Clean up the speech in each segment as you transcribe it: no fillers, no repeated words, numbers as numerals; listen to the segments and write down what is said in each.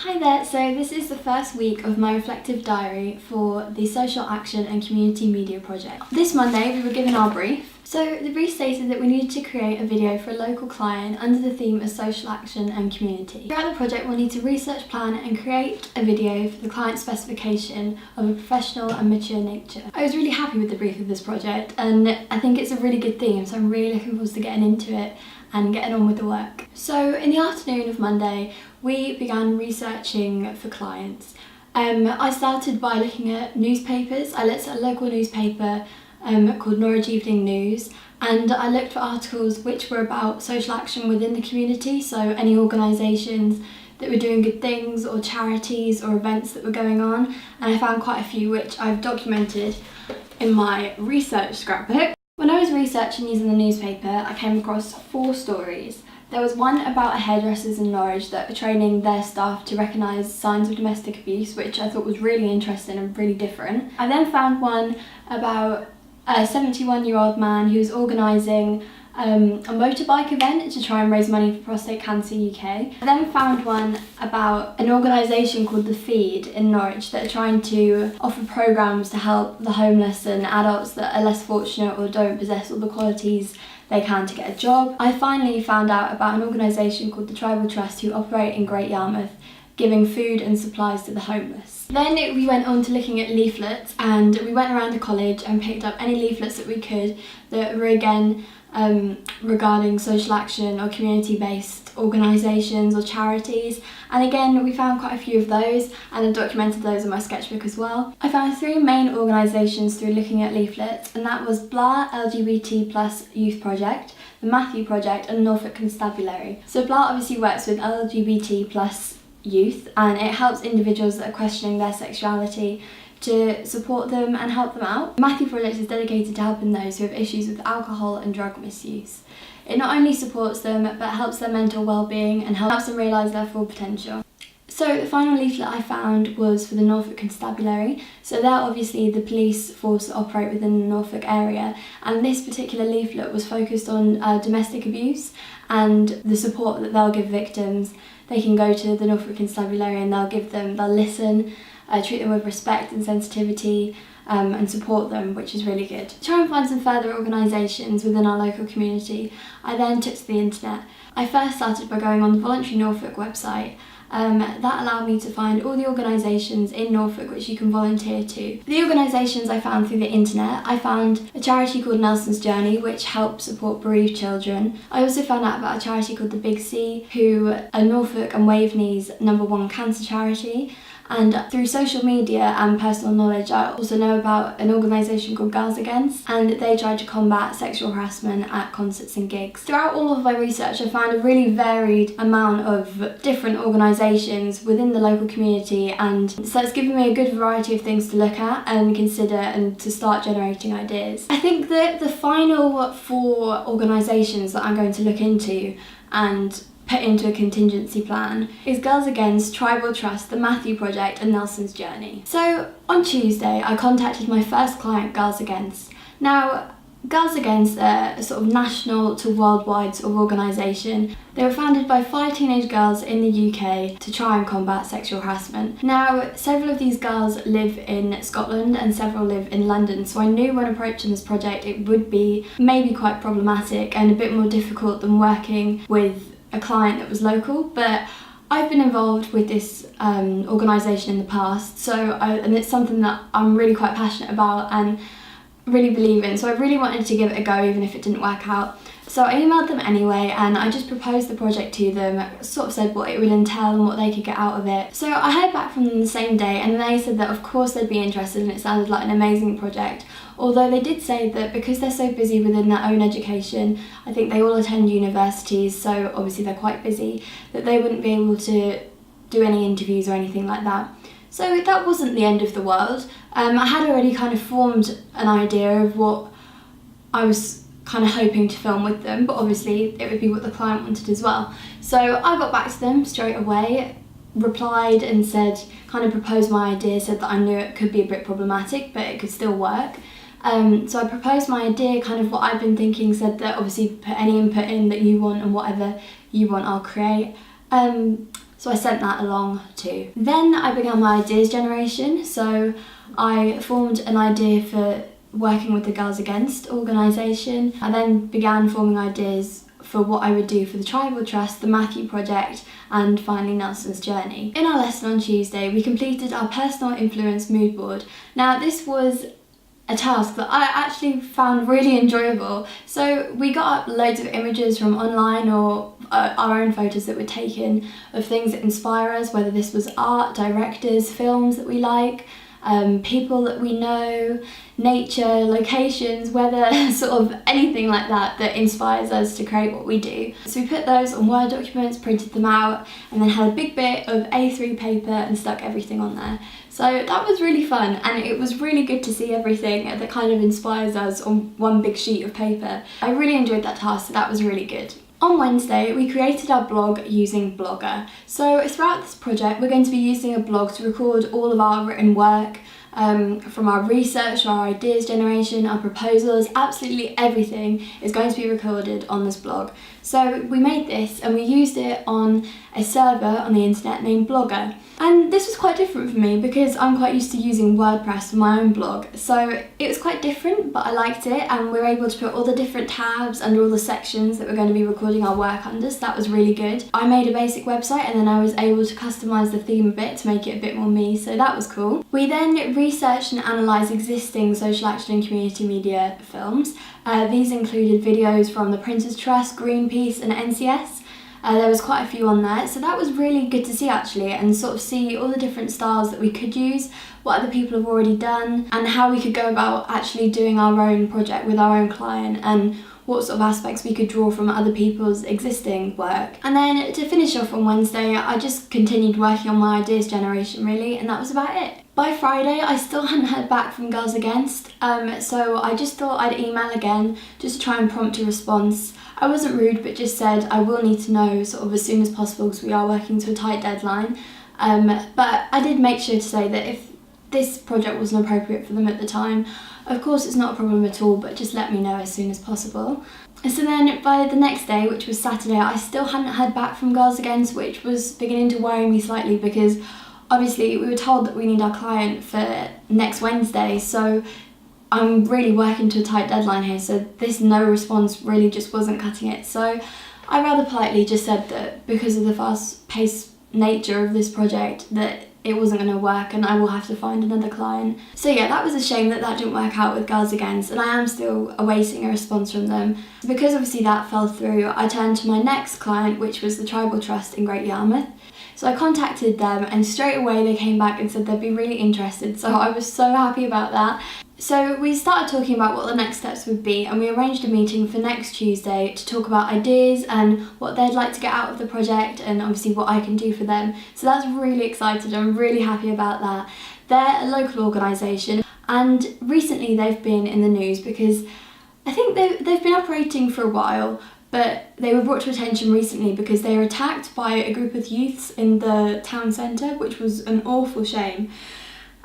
Hi there, so this is the first week of my reflective diary for the Social Action and Community Media Project. This Monday we were given our brief. So the brief stated that we needed to create a video for a local client under the theme of social action and community. Throughout the project we'll need to research, plan and create a video for the client specification of a professional and mature nature. I was really happy with the brief of this project and I think it's a really good theme, so I'm really looking forward to getting into it and getting on with the work. So in the afternoon of Monday we began researching for clients. I started by looking at newspapers. I looked at a local newspaper called Norwich Evening News, and I looked for articles which were about social action within the community, so any organisations that were doing good things or charities or events that were going on, and I found quite a few which I've documented in my research scrapbook. When I was researching using the newspaper, I came across 4 stories. There was one about hairdressers in Norwich that were training their staff to recognise signs of domestic abuse, which I thought was really interesting and really different. I then found one about a 71-year-old man who was organising a motorbike event to try and raise money for Prostate Cancer UK. I then found one about an organisation called The Feed in Norwich that are trying to offer programmes to help the homeless and adults that are less fortunate or don't possess all the qualities they can to get a job. I finally found out about an organisation called the Tribal Trust who operate in Great Yarmouth, giving food and supplies to the homeless. Then we went on to looking at leaflets, and we went around the college and picked up any leaflets that we could that were again regarding social action or community-based organisations or charities, and again we found quite a few of those and I documented those in my sketchbook as well. I found 3 main organisations through looking at leaflets, and that was BLA LGBT+ Youth Project, the Matthew Project and Norfolk Constabulary. So BLA obviously works with LGBT+ youth and it helps individuals that are questioning their sexuality to support them and help them out. The Matthew Project is dedicated to helping those who have issues with alcohol and drug misuse. It not only supports them but helps their mental well-being and helps them realise their full potential. So the final leaflet I found was for the Norfolk Constabulary. So they're obviously the police force that operate within the Norfolk area, and this particular leaflet was focused on domestic abuse and the support that they'll give victims. They can go to the Norfolk Constabulary and they'll listen, treat them with respect and sensitivity and support them, which is really good. To try and find some further organisations within our local community, I then took to the internet. I first started by going on the Voluntary Norfolk website. That allowed me to find all the organisations in Norfolk which you can volunteer to. The organisations I found through the internet, I found a charity called Nelson's Journey which helps support bereaved children. I also found out about a charity called the Big C, who are Norfolk and Waveney's #1 cancer charity. And through social media and personal knowledge, I also know about an organisation called Girls Against, and they try to combat sexual harassment at concerts and gigs. Throughout all of my research, I found a really varied amount of different organisations within the local community, and so it's given me a good variety of things to look at and consider and to start generating ideas. I think that the final 4 organisations that I'm going to look into and put into a contingency plan is Girls Against, Tribal Trust, the Matthew Project and Nelson's Journey. So on Tuesday I contacted my first client, Girls Against. Now Girls Against are a sort of national to worldwide sort of organisation. They were founded by 5 teenage girls in the UK to try and combat sexual harassment. Now several of these girls live in Scotland and several live in London, so I knew when approaching this project it would be maybe quite problematic and a bit more difficult than working with a client that was local, but I've been involved with this organisation in the past, and it's something that I'm really quite passionate about and really believe in, so I really wanted to give it a go even if it didn't work out. So I emailed them anyway and I just proposed the project to them, sort of said what it would entail and what they could get out of it. So I heard back from them the same day and they said that of course they'd be interested and it sounded like an amazing project. Although they did say that because they're so busy within their own education, I think they all attend universities, so obviously they're quite busy, that they wouldn't be able to do any interviews or anything like that. So that wasn't the end of the world. I had already kind of formed an idea of what I was kind of hoping to film with them, but obviously it would be what the client wanted as well. So I got back to them straight away, replied and said, kind of proposed my idea, said that I knew it could be a bit problematic but it could still work. So I proposed my idea, kind of what I've been thinking, said that obviously put any input in that you want and whatever you want I'll create. So I sent that along too. Then I began my ideas generation. So I formed an idea for working with the Girls Against organisation. I then began forming ideas for what I would do for the Tribal Trust, the Matthew Project, and finally Nelson's Journey. In our lesson on Tuesday, we completed our personal influence mood board. Now this was a task that I actually found really enjoyable. So we got up loads of images from online or our own photos that were taken of things that inspire us, whether this was art, directors, films that we like, people that we know, nature, locations, weather, sort of anything like that that inspires us to create what we do. So we put those on Word documents, printed them out, and then had a big bit of A3 paper and stuck everything on there. So that was really fun, and it was really good to see everything that kind of inspires us on one big sheet of paper. I really enjoyed that task, so that was really good. On Wednesday, we created our blog using Blogger. So throughout this project, we're going to be using a blog to record all of our written work, from our research, our ideas generation, our proposals, absolutely everything is going to be recorded on this blog. So we made this and we used it on a server on the internet named Blogger. And this was quite different for me because I'm quite used to using WordPress for my own blog. So it was quite different, but I liked it, and we were able to put all the different tabs under all the sections that we're going to be recording our work under, so that was really good. I made a basic website and then I was able to customise the theme a bit to make it a bit more me, so that was cool. We then researched and analysed existing social action and community media films. These included videos from the Prince's Trust, Greenpeace and NCS. There was quite a few on there, so that was really good to see actually, and sort of see all the different styles that we could use, what other people have already done, and how we could go about actually doing our own project with our own client, and what sort of aspects we could draw from other people's existing work. And then to finish off on Wednesday, I just continued working on my ideas generation really, and that was about it. By Friday, I still hadn't heard back from Girls Against, so I just thought I'd email again just to try and prompt a response. I wasn't rude, but just said I will need to know sort of as soon as possible because we are working to a tight deadline. But I did make sure to say that if this project wasn't appropriate for them at the time, of course it's not a problem at all, but just let me know as soon as possible. So then by the next day, which was Saturday, I still hadn't heard back from Girls Against, which was beginning to worry me slightly because obviously we were told that we need our client for next Wednesday, so I'm really working to a tight deadline here, so this no response really just wasn't cutting it. So I rather politely just said that because of the fast-paced nature of this project that it wasn't going to work and I will have to find another client. So yeah, that was a shame that that didn't work out with Girls Against, and I am still awaiting a response from them. Because obviously that fell through, I turned to my next client, which was the Tribal Trust in Great Yarmouth. So I contacted them and straight away they came back and said they'd be really interested, so I was so happy about that. So we started talking about what the next steps would be, and we arranged a meeting for next Tuesday to talk about ideas and what they'd like to get out of the project, and obviously what I can do for them. So that's really excited, I'm really happy about that. They're a local organisation, and recently they've been in the news because I think they've been operating for a while, but they were brought to attention recently because they were attacked by a group of youths in the town centre, which was an awful shame.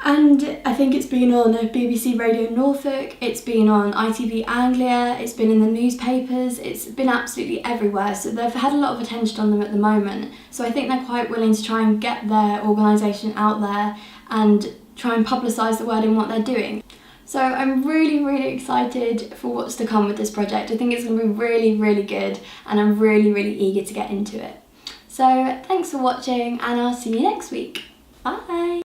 And I think it's been on BBC Radio Norfolk, it's been on ITV Anglia, it's been in the newspapers, it's been absolutely everywhere, so they've had a lot of attention on them at the moment. So I think they're quite willing to try and get their organisation out there and try and publicise the word in what they're doing. So I'm really, really excited for what's to come with this project. I think it's going to be really, really good, and I'm really, really eager to get into it. So thanks for watching, and I'll see you next week.